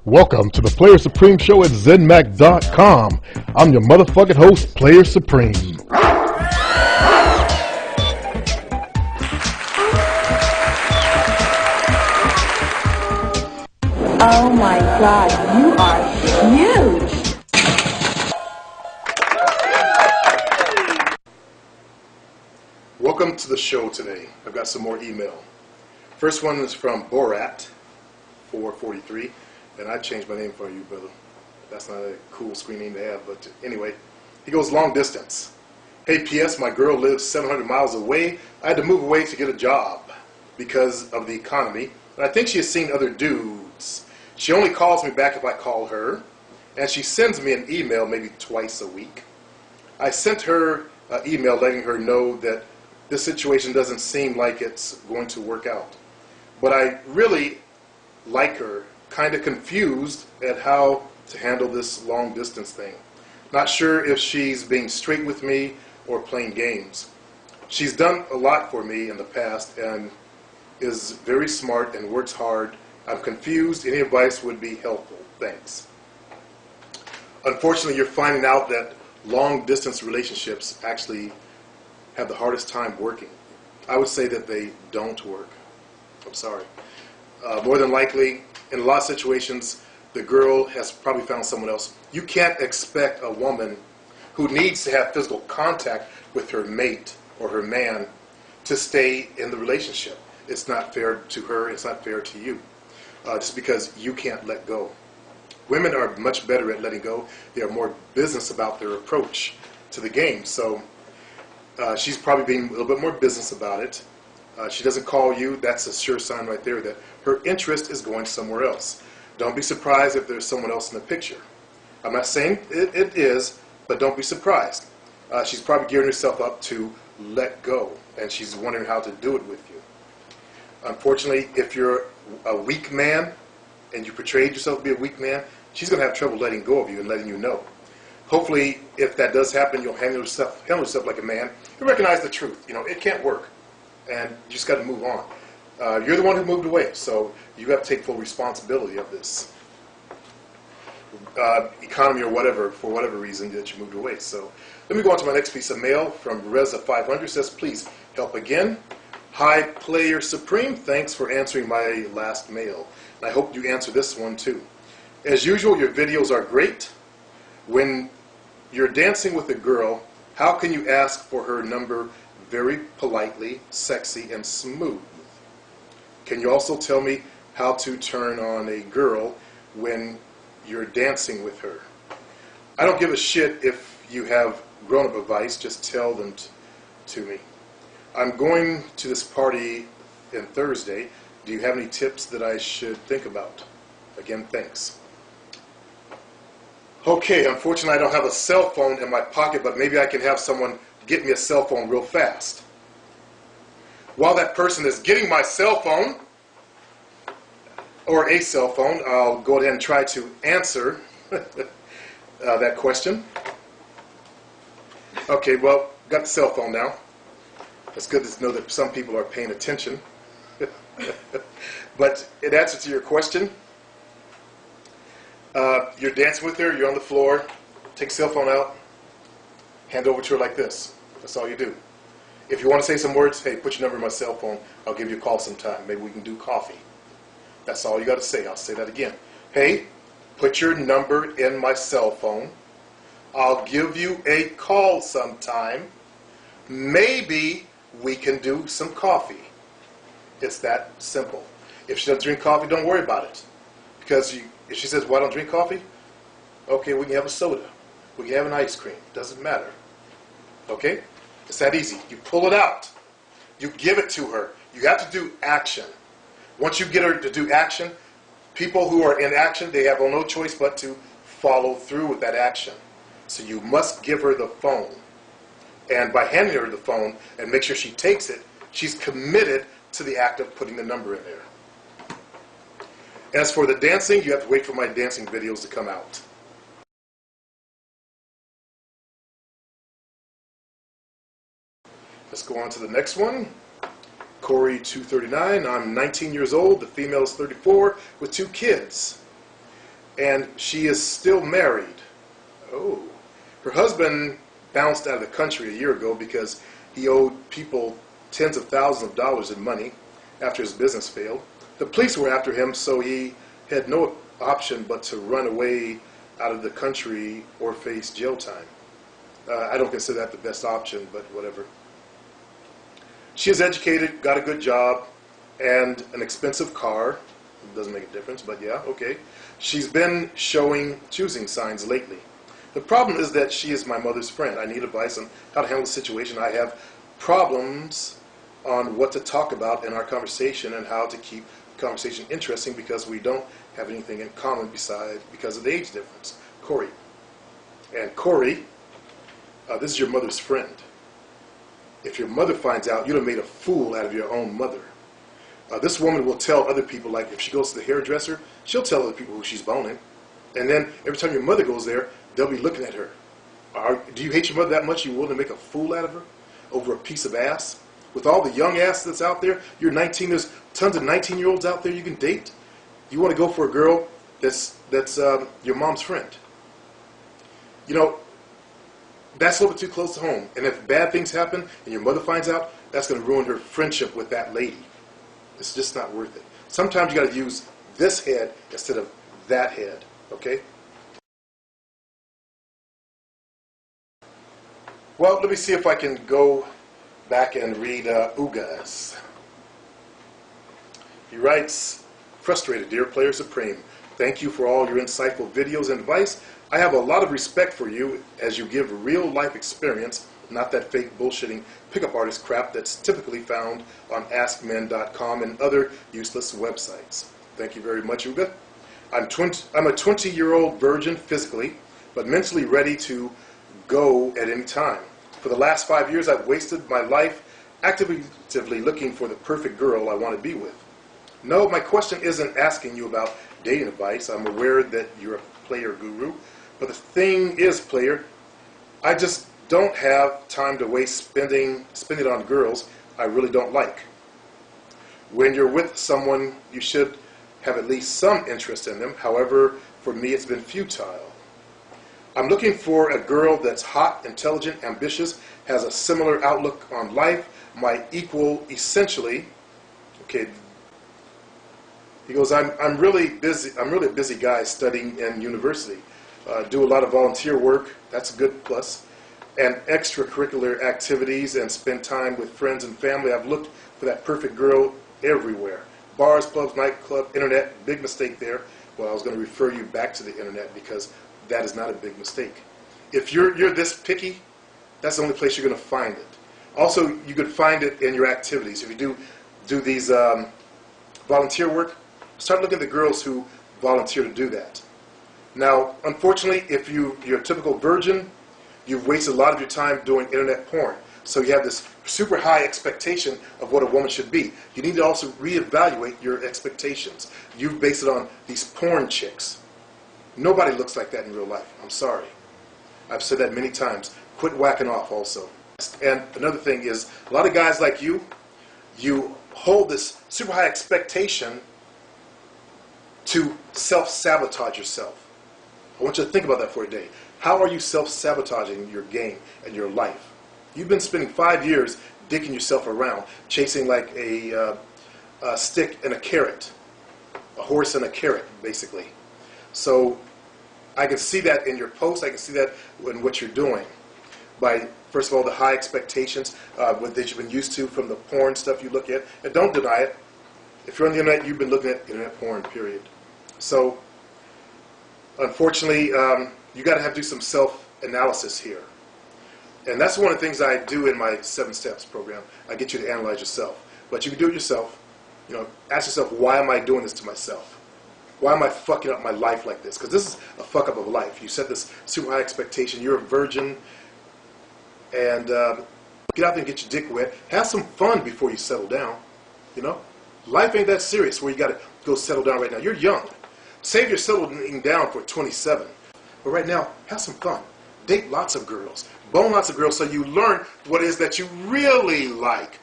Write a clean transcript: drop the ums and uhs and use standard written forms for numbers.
Welcome to the Player Supreme Show at ZenMac.com. I'm your motherfucking host, Player Supreme. Oh my God, you are huge! Welcome to the show today. I've got some more email. First one is from Borat 443, and I changed my name for you, brother. That's not a cool screen name to have, but anyway. He goes, long distance. Hey, P.S., my girl lives 700 miles away. I had to move away to get a job because of the economy, and I think she has seen other dudes. She only calls me back if I call her, and she sends me an email maybe twice a week. I sent her an email letting her know that this situation doesn't seem like it's going to work out. But I really like her, kind of confused at how to handle this long distance thing. Not sure if she's being straight with me or playing games. She's done a lot for me in the past and is very smart and works hard. I'm confused. Any advice would be helpful. Thanks. Unfortunately, you're finding out that long distance relationships actually have the hardest time working. I would say that they don't work. I'm sorry. More than likely, in a lot of situations, the girl has probably found someone else. You can't expect a woman who needs to have physical contact with her mate or her man to stay in the relationship. It's not fair to her. It's not fair to you. Just because you can't let go. Women are much better at letting go. They are more business about their approach to the game. So she's probably being a little bit more business about it. She doesn't call you. That's a sure sign right there that her interest is going somewhere else. Don't be surprised if there's someone else in the picture. I'm not saying it is, but don't be surprised. She's probably gearing herself up to let go, and she's wondering how to do it with you. Unfortunately, if you're a weak man and you portrayed yourself to be a weak man, she's going to have trouble letting go of you and letting you know. Hopefully, if that does happen, you'll handle yourself like a man. You recognize the truth. You know, it can't work, and you just got to move on. You're the one who moved away, so you have to take full responsibility of this economy or whatever, for whatever reason that you moved away. So let me go on to my next piece of mail from Reza500. Says, please help again. Hi, Player Supreme. Thanks for answering my last mail. And I hope you answer this one too. As usual, your videos are great. When you're dancing with a girl, how can you ask for her number very politely, sexy, and smooth? Can you also tell me how to turn on a girl when you're dancing with her? I don't give a shit if you have grown-up advice. Just tell them to me. I'm going to this party on Thursday. Do you have any tips that I should think about? Again, thanks. Okay, unfortunately I don't have a cell phone in my pocket, but maybe I can have someone get me a cell phone real fast. While that person is getting my cell phone, or a cell phone, I'll go ahead and try to answer that question. Okay, well, got the cell phone now. It's good to know that some people are paying attention. But in answer to your question, you're dancing with her, you're on the floor, take cell phone out, hand it over to her like this. That's all you do. If you want to say some words, hey, put your number in my cell phone. I'll give you a call sometime. Maybe we can do coffee. That's all you got to say. I'll say that again. Hey, put your number in my cell phone. I'll give you a call sometime. Maybe we can do some coffee. It's that simple. If she doesn't drink coffee, don't worry about it. Because if she says, well, I don't drink coffee, okay, we can have a soda. We can have an ice cream. Doesn't matter. Okay? It's that easy. You pull it out. You give it to her. You have to do action. Once you get her to do action, people who are in action, they have no choice but to follow through with that action. So you must give her the phone. And by handing her the phone and make sure she takes it, she's committed to the act of putting the number in there. As for the dancing, you have to wait for my dancing videos to come out. Let's go on to the next one. Corey 239, I'm 19 years old, the female is 34, with 2 kids. and she is still married. Oh. Her husband bounced out of the country a year ago because he owed people tens of thousands of dollars in money after his business failed. The police were after him, so he had no option but to run away out of the country or face jail time. I don't consider that the best option, but whatever. She is educated, got a good job, and an expensive car. It doesn't make a difference, but yeah, okay. She's been showing choosing signs lately. The problem is that she is my mother's friend. I need advice on how to handle the situation. I have problems on what to talk about in our conversation and how to keep the conversation interesting because we don't have anything in common because of the age difference. Corey. And Corey, this is your mother's friend. If your mother finds out, you'd have made a fool out of your own mother. This woman will tell other people, like if she goes to the hairdresser, she'll tell other people who she's boning. And then every time your mother goes there, they'll be looking at her. Do you hate your mother that much you willing to make a fool out of her over a piece of ass? With all the young ass that's out there, you're 19, there's tons of 19-year-olds out there you can date. You want to go for a girl that's your mom's friend. You know, that's a little bit too close to home. And if bad things happen and your mother finds out, that's going to ruin her friendship with that lady. It's just not worth it. Sometimes you got to use this head instead of that head, okay? Well, let me see if I can go back and read Ugas. He writes, "Frustrated, dear Player Supreme. Thank you for all your insightful videos and advice. I have a lot of respect for you as you give real-life experience, not that fake bullshitting pickup artist crap that's typically found on AskMen.com and other useless websites. Thank you very much, Uga. I'm a 20-year-old virgin physically, but mentally ready to go at any time. For the last 5 years, I've wasted my life actively looking for the perfect girl I want to be with. No, my question isn't asking you about dating advice. I'm aware that you're a player guru. But the thing is, player, I just don't have time to waste spending it on girls I really don't like. When you're with someone, you should have at least some interest in them. However, for me, it's been futile. I'm looking for a girl that's hot, intelligent, ambitious, has a similar outlook on life, my equal, essentially. Okay. He goes, I'm really busy. I'm really a busy guy studying in university. Do a lot of volunteer work. That's a good plus. And extracurricular activities and spend time with friends and family. I've looked for that perfect girl everywhere. Bars, clubs, nightclub, internet. Big mistake there. Well, I was going to refer you back to the internet because that is not a big mistake. If you're this picky, that's the only place you're going to find it. Also, you could find it in your activities. If you do these volunteer work, start looking at the girls who volunteer to do that. Now, unfortunately, if you're a typical virgin, you've wasted a lot of your time doing internet porn. So you have this super high expectation of what a woman should be. You need to also reevaluate your expectations. You've based it on these porn chicks. Nobody looks like that in real life. I'm sorry. I've said that many times. Quit whacking off also. And another thing is, a lot of guys like you hold this super high expectation to self-sabotage yourself. I want you to think about that for a day. How are you self-sabotaging your game and your life? You've been spending 5 years dicking yourself around, chasing like a stick and a carrot, a horse and a carrot, basically. So I can see that in your posts. I can see that in what you're doing. By, first of all, the high expectations that you've been used to from the porn stuff you look at. And don't deny it. If you're on the internet, you've been looking at internet porn, period. So, unfortunately, you got to do some self-analysis here. And that's one of the things I do in my 7 Steps program. I get you to analyze yourself. But you can do it yourself. You know, ask yourself, why am I doing this to myself? Why am I fucking up my life like this? Because this is a fuck up of life. You set this super high expectation. You're a virgin. And get out there and get your dick wet. Have some fun before you settle down. You know? Life ain't that serious where you got to go settle down right now. You're young. Save your settling down for 27. But right now, have some fun. Date lots of girls. Bone lots of girls so you learn what it is that you really like.